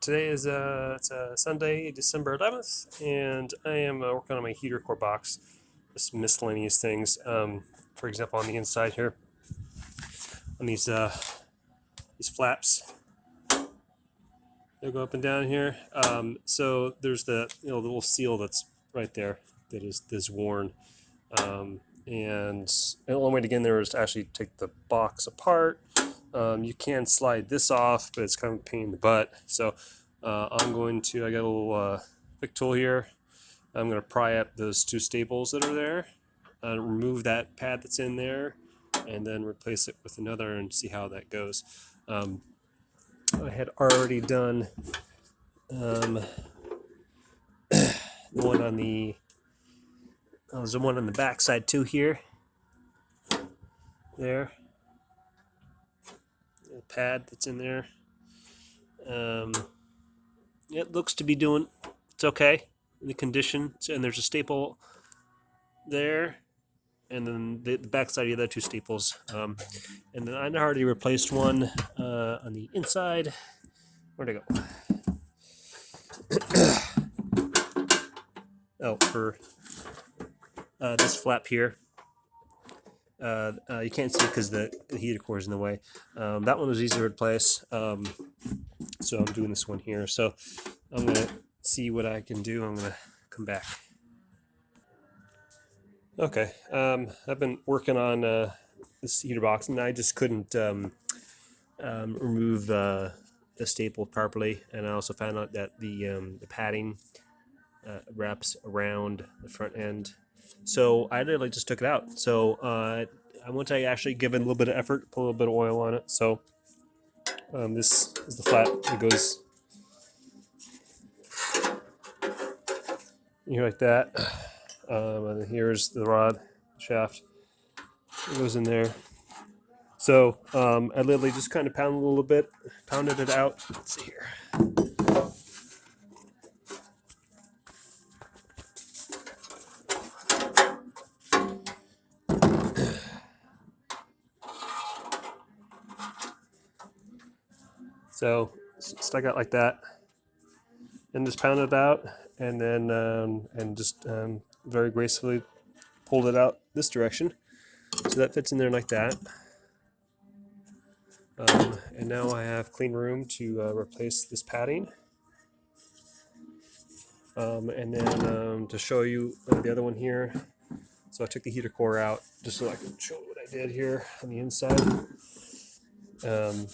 today is it's Sunday, December 11th, and I am working on my heater core box. Just miscellaneous things. For example, on the inside here, on these flaps, they go up and down here. So there's the little seal that's right there that is worn, and the only way to get in there is to actually take the box apart. You can slide this off, but it's kind of a pain in the butt. So I got a little pick tool here. I'm going to pry up those two staples that are there, remove that pad that's in there, and then replace it with another and see how that goes. I had already done the one on the there's one on the back side too here. There. The pad that's in there. It looks to be doing, it's okay in the condition. And there's a staple there, and then the back side of the other two staples. And then I already replaced one on the inside. Where'd it go? Oh, for this flap here. You can't see it because the heater core is in the way. That one was easy to replace, so I'm doing this one here. So I'm going to see what I can do. I'm going to come back. Okay, I've been working on this heater box, and I just couldn't remove the staple properly, and I also found out that the padding wraps around the front end. So I literally just took it out. So I want to actually give it a little bit of effort, put a little bit of oil on it. So this is the flap that goes here like that. And here's the rod shaft. It goes in there. So I literally just kind of pounded it out. Let's see here. So stuck out like that, and just pounded it out, and then very gracefully pulled it out this direction, so that fits in there like that. And now I have clean room to replace this padding. And then to show you the other one here, so I took the heater core out just so I can show what I did here on the inside. Some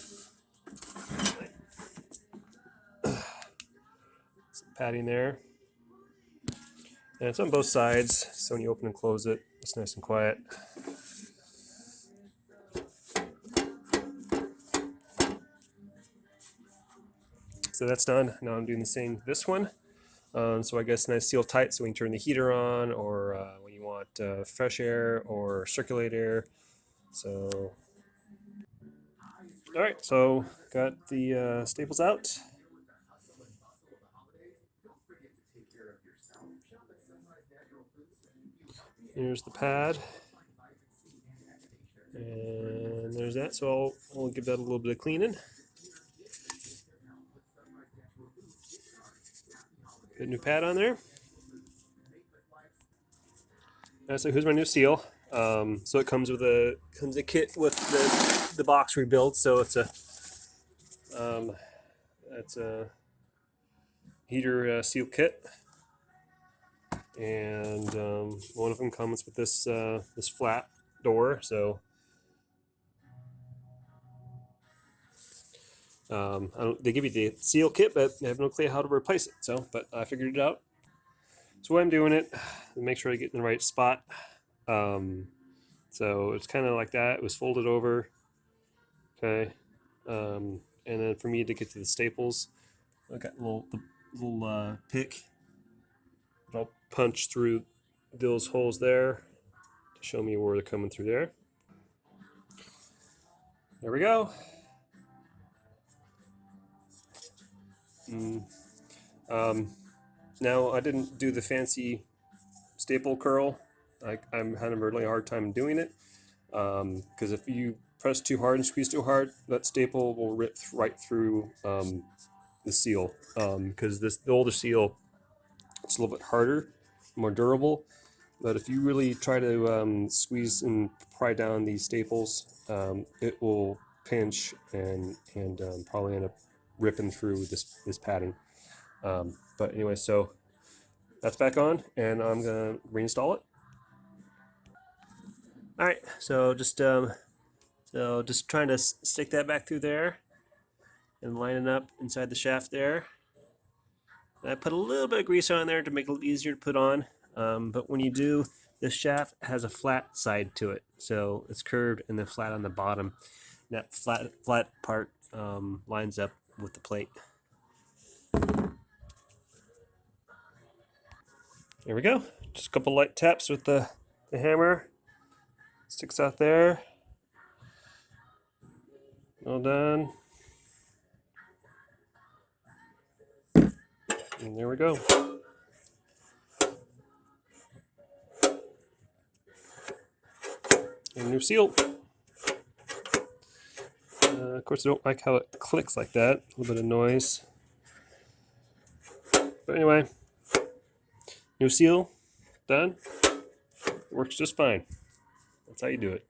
padding there, and it's on both sides, so when you open and close it, it's nice and quiet. So that's done. Now I'm doing the same with this one. So I guess nice seal tight so we can turn the heater on, or when you want fresh air or circulate air. So, all right, so got the staples out. Here's the pad, and there's that. So I'll give that a little bit of cleaning. Good new pad on there. So here's my new seal. So it comes a kit with the box rebuild. So it's a heater seal kit, and one of them comes with this flat door. So they give you the seal kit, but I have no clue how to replace it. So, but I figured it out. So what I'm doing it, make sure I get in the right spot. So it's kind of like that. It was folded over. Okay. And then for me to get to the staples, I got a little pick. I'll punch through those holes there to show me where they're coming through there. There we go. Now I didn't do the fancy staple curl. I'm having a really hard time doing it because if you press too hard and squeeze too hard, that staple will rip right through the seal, because the older seal, it's a little bit harder, more durable. But if you really try to squeeze and pry down these staples, it will pinch and probably end up ripping through this padding. But anyway, so that's back on, and I'm gonna reinstall it. All right, so just trying to stick that back through there and line it up inside the shaft there. And I put a little bit of grease on there to make it a little easier to put on. But when you do, the shaft has a flat side to it, so it's curved and then flat on the bottom. And that flat part lines up with the plate. There we go. Just a couple light taps with the hammer. Sticks out there. All done. And there we go. And new seal. Of course, I don't like how it clicks like that. A little bit of noise. But anyway, new seal done. Works just fine. That's how you do it.